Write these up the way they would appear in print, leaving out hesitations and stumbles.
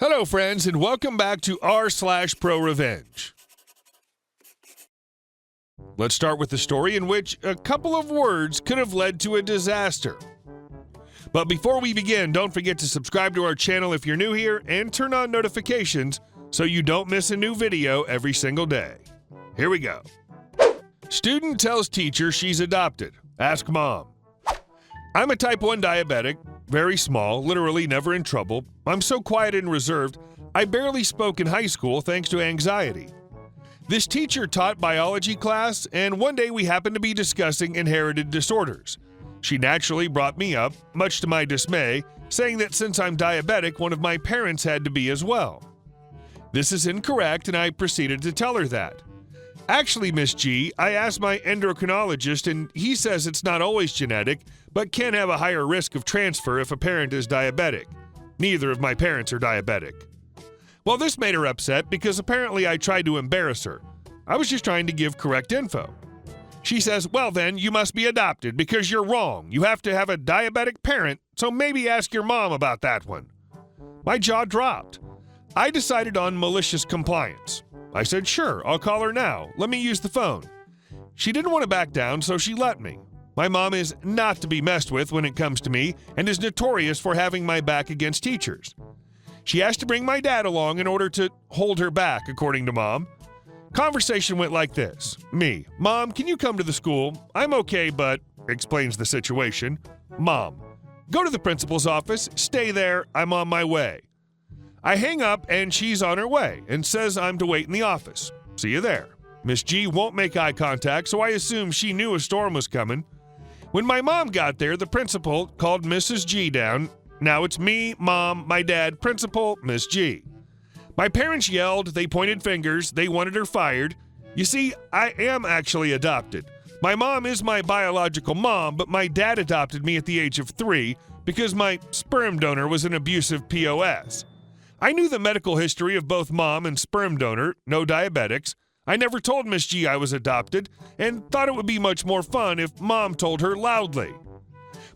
Hello, friends, and welcome back to r/ProRevenge. Let's start with the story in which a couple of words could have led to a disaster. But before we begin, don't forget to subscribe to our channel if you're new here and turn on notifications so you don't miss a new video every single day. Here we go. Student tells teacher she's adopted. Ask mom. I'm a type 1 diabetic, very small, literally never in trouble. I'm so quiet and reserved, I barely spoke in high school thanks to anxiety. This teacher taught biology class, and one day we happened to be discussing inherited disorders. She naturally brought me up, much to my dismay, saying that since I'm diabetic, one of my parents had to be as well. This is incorrect, and I proceeded to tell her that. Actually, Miss G, I asked my endocrinologist, and he says it's not always genetic, but can have a higher risk of transfer if a parent is diabetic. Neither of my parents are diabetic. Well, this made her upset because apparently I tried to embarrass her. I was just trying to give correct info. She says, well then, you must be adopted because you're wrong. You have to have a diabetic parent, so maybe ask your mom about that one. My jaw dropped. I decided on malicious compliance. I said, sure, I'll call her now. Let me use the phone. She didn't want to back down, so she let me. My mom is not to be messed with when it comes to me and is notorious for having my back against teachers. She asked to bring my dad along in order to hold her back, according to mom. Conversation went like this. Me, Mom, can you come to the school? I'm okay, but, explains the situation. Mom, go to the principal's office, stay there, I'm on my way. I hang up and she's on her way and says I'm to wait in the office. See you there. Miss G won't make eye contact, so I assume she knew a storm was coming. When my mom got there, the principal called Mrs. G down. Now it's me, mom, my dad, principal, Miss G. My parents yelled, they pointed fingers, they wanted her fired. You see, I am actually adopted. My mom is my biological mom, but my dad adopted me at the age of 3 because my sperm donor was an abusive POS. I knew the medical history of both mom and sperm donor, no diabetics. I never told Miss G I was adopted and thought it would be much more fun if mom told her loudly.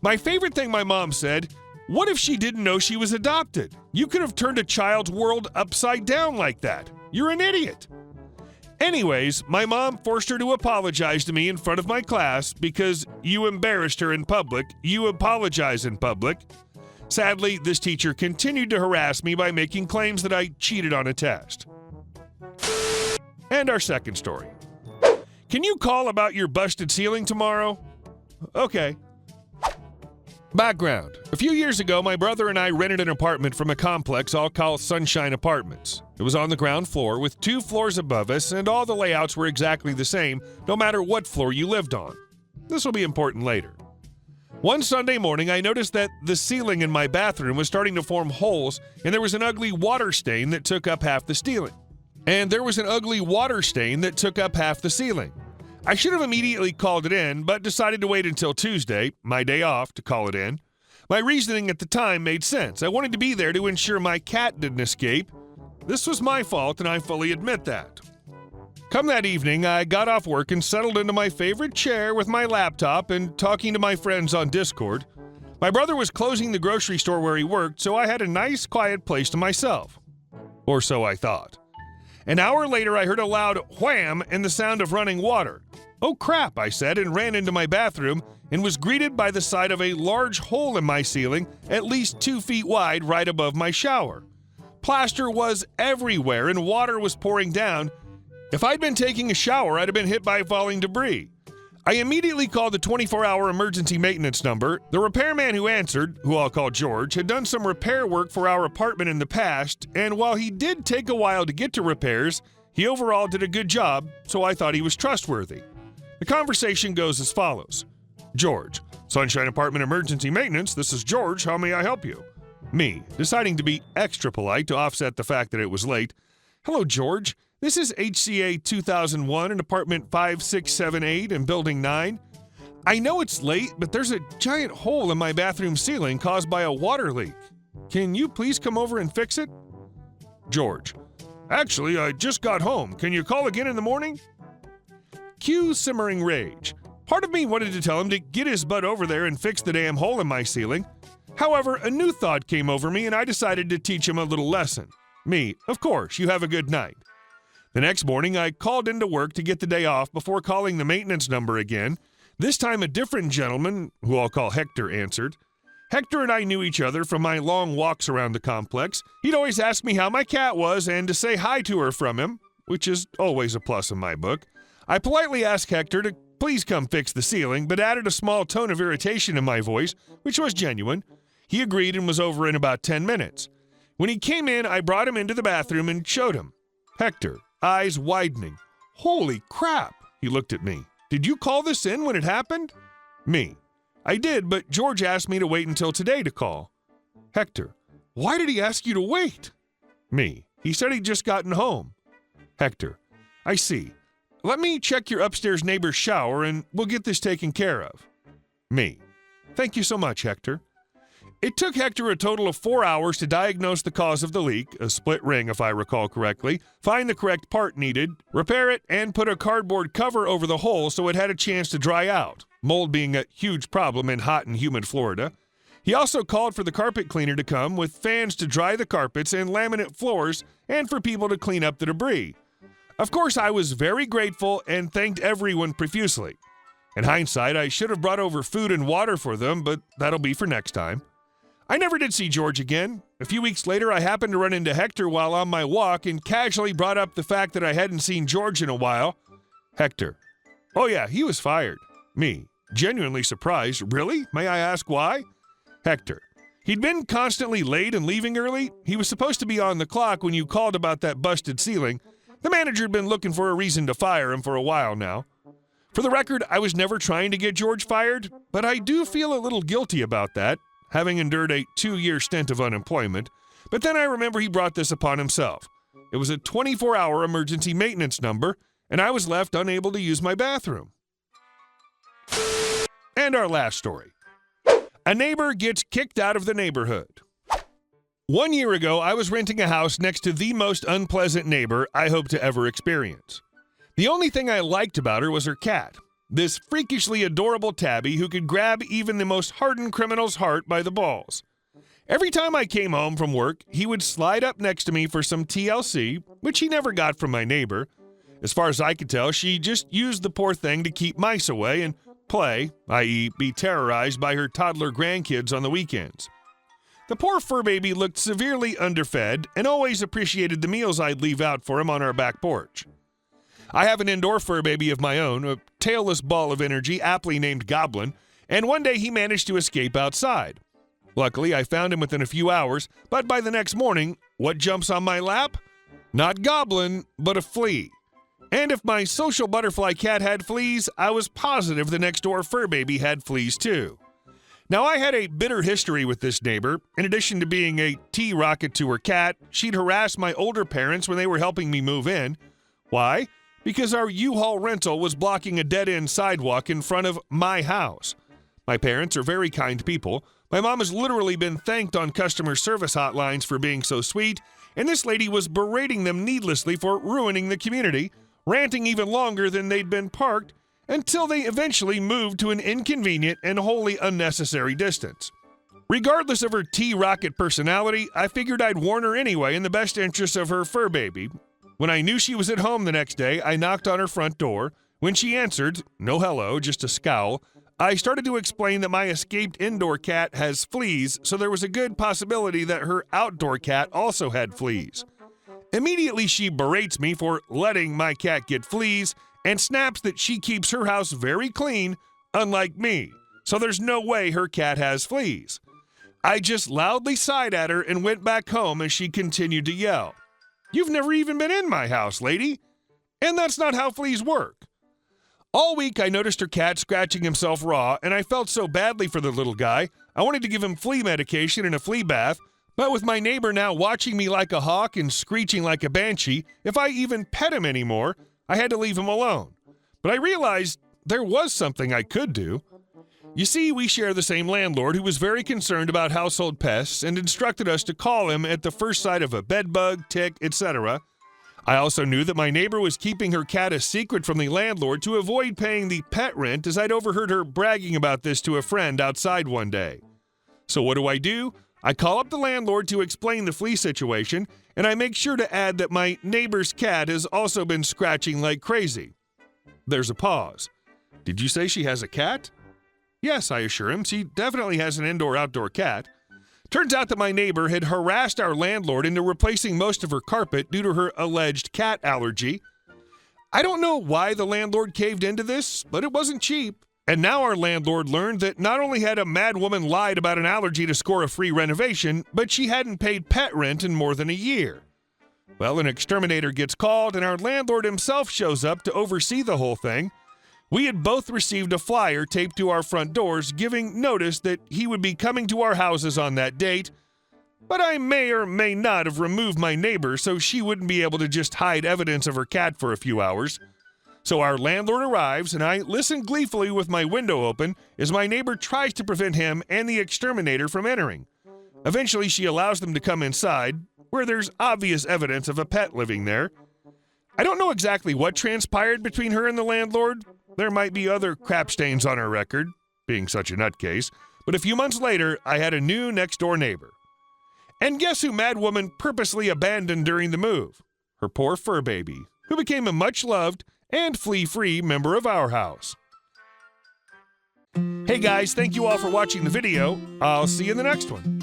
My favorite thing my mom said, what if she didn't know she was adopted? You could have turned a child's world upside down like that. You're an idiot. Anyways, my mom forced her to apologize to me in front of my class because you embarrassed her in public. You apologize in public. Sadly, this teacher continued to harass me by making claims that I cheated on a test. And our second story. Can you call about your busted ceiling tomorrow? Okay. Background. A few years ago, my brother and I rented an apartment from a complex I'll call Sunshine Apartments. It was on the ground floor with 2 floors above us, and all the layouts were exactly the same, no matter what floor you lived on. This will be important later. One Sunday morning, I noticed that the ceiling in my bathroom was starting to form holes, and there was an ugly water stain that took up half the ceiling. I should have immediately called it in, but decided to wait until Tuesday, my day off, to call it in. My reasoning at the time made sense. I wanted to be there to ensure my cat didn't escape. This was my fault, and I fully admit that. Come that evening, I got off work and settled into my favorite chair with my laptop and talking to my friends on Discord. My brother was closing the grocery store where he worked, so I had a nice, quiet place to myself. Or so I thought. An hour later, I heard a loud wham and the sound of running water. Oh crap, I said, and ran into my bathroom and was greeted by the sight of a large hole in my ceiling, at least 2 feet wide, right above my shower. Plaster was everywhere and water was pouring down. If I'd been taking a shower, I'd have been hit by falling debris. I immediately called the 24-hour emergency maintenance number. The repairman who answered, who I'll call George, had done some repair work for our apartment in the past, and while he did take a while to get to repairs, he overall did a good job, so I thought he was trustworthy. The conversation goes as follows. George, Sunshine Apartment Emergency Maintenance, this is George, how may I help you? Me, deciding to be extra polite to offset the fact that it was late. Hello, George. This is HCA 2001 in apartment 5678 in building 9. I know it's late, but there's a giant hole in my bathroom ceiling caused by a water leak. Can you please come over and fix it? George, actually, I just got home. Can you call again in the morning? Cue simmering rage. Part of me wanted to tell him to get his butt over there and fix the damn hole in my ceiling. However, a new thought came over me and I decided to teach him a little lesson. Me, of course, you have a good night. The next morning, I called into work to get the day off before calling the maintenance number again. This time, a different gentleman, who I'll call Hector, answered. Hector and I knew each other from my long walks around the complex. He'd always ask me how my cat was and to say hi to her from him, which is always a plus in my book. I politely asked Hector to please come fix the ceiling, but added a small tone of irritation in my voice, which was genuine. He agreed and was over in about 10 minutes. When he came in, I brought him into the bathroom and showed him. Hector, eyes widening. Holy crap, he looked at me. Did you call this in when it happened? Me. I did, but George asked me to wait until today to call. Hector, why did he ask you to wait? Me. He said he'd just gotten home. Hector, I see. Let me check your upstairs neighbor's shower and we'll get this taken care of. Me. Thank you so much, Hector. It took Hector a total of 4 hours to diagnose the cause of the leak, a split ring if I recall correctly, find the correct part needed, repair it, and put a cardboard cover over the hole so it had a chance to dry out, mold being a huge problem in hot and humid Florida. He also called for the carpet cleaner to come with fans to dry the carpets and laminate floors and for people to clean up the debris. Of course, I was very grateful and thanked everyone profusely. In hindsight, I should have brought over food and water for them, but that'll be for next time. I never did see George again. A few weeks later, I happened to run into Hector while on my walk and casually brought up the fact that I hadn't seen George in a while. Hector, oh yeah, he was fired. Me, genuinely surprised. Really? May I ask why? Hector, he'd been constantly late and leaving early. He was supposed to be on the clock when you called about that busted ceiling. The manager had been looking for a reason to fire him for a while now. For the record, I was never trying to get George fired, but I do feel a little guilty about that, having endured a 2-year stint of unemployment. But then I remember he brought this upon himself. It was a 24-hour emergency maintenance number, and I was left unable to use my bathroom. And our last story. A neighbor gets kicked out of the neighborhood. 1 year ago, I was renting a house next to the most unpleasant neighbor I hope to ever experience. The only thing I liked about her was her cat, this freakishly adorable tabby who could grab even the most hardened criminal's heart by the balls. Every time I came home from work, he would slide up next to me for some TLC, which he never got from my neighbor. As far as I could tell, she just used the poor thing to keep mice away and play, i.e., be terrorized by her toddler grandkids on the weekends. The poor fur baby looked severely underfed and always appreciated the meals I'd leave out for him on our back porch. I have an indoor fur baby of my own, a tailless ball of energy aptly named Goblin, and one day he managed to escape outside. Luckily, I found him within a few hours, but by the next morning, what jumps on my lap? Not Goblin, but a flea. And if my social butterfly cat had fleas, I was positive the next door fur baby had fleas too. Now, I had a bitter history with this neighbor. In addition to being a T-rocket to her cat, she'd harass my older parents when they were helping me move in. Why? Because our U-Haul rental was blocking a dead-end sidewalk in front of my house. My parents are very kind people. My mom has literally been thanked on customer service hotlines for being so sweet, and this lady was berating them needlessly for ruining the community, ranting even longer than they'd been parked, until they eventually moved to an inconvenient and wholly unnecessary distance. Regardless of her T-rocket personality, I figured I'd warn her anyway in the best interest of her fur baby. When I knew she was at home the next day, I knocked on her front door. When she answered, no hello, just a scowl, I started to explain that my escaped indoor cat has fleas, so there was a good possibility that her outdoor cat also had fleas. Immediately, she berates me for letting my cat get fleas and snaps that she keeps her house very clean, unlike me, so there's no way her cat has fleas. I just loudly sighed at her and went back home as she continued to yell, "You've never even been in my house, lady. And that's not how fleas work." All week, I noticed her cat scratching himself raw, and I felt so badly for the little guy. I wanted to give him flea medication and a flea bath, but with my neighbor now watching me like a hawk and screeching like a banshee, if I even pet him anymore, I had to leave him alone. But I realized there was something I could do. You see, we share the same landlord who was very concerned about household pests and instructed us to call him at the first sight of a bedbug, tick, etc. I also knew that my neighbor was keeping her cat a secret from the landlord to avoid paying the pet rent, as I'd overheard her bragging about this to a friend outside one day. So what do? I call up the landlord to explain the flea situation, and I make sure to add that my neighbor's cat has also been scratching like crazy. There's a pause. Did you say she has a cat? Yes, I assure him. She definitely has an indoor-outdoor cat. Turns out that my neighbor had harassed our landlord into replacing most of her carpet due to her alleged cat allergy. I don't know why the landlord caved into this, but it wasn't cheap. And now our landlord learned that not only had a mad woman lied about an allergy to score a free renovation, but she hadn't paid pet rent in more than a year. Well, an exterminator gets called, and our landlord himself shows up to oversee the whole thing. We had both received a flyer taped to our front doors giving notice that he would be coming to our houses on that date, but I may or may not have removed my neighbor so she wouldn't be able to just hide evidence of her cat for a few hours. So our landlord arrives, and I listen gleefully with my window open as my neighbor tries to prevent him and the exterminator from entering. Eventually, she allows them to come inside, where there's obvious evidence of a pet living there. I don't know exactly what transpired between her and the landlord. There might be other crap stains on her record, being such a nutcase, but a few months later, I had a new next-door neighbor. And guess who Mad Woman purposely abandoned during the move? Her poor fur baby, who became a much-loved and flea-free member of our house. Hey guys, thank you all for watching the video. I'll see you in the next one.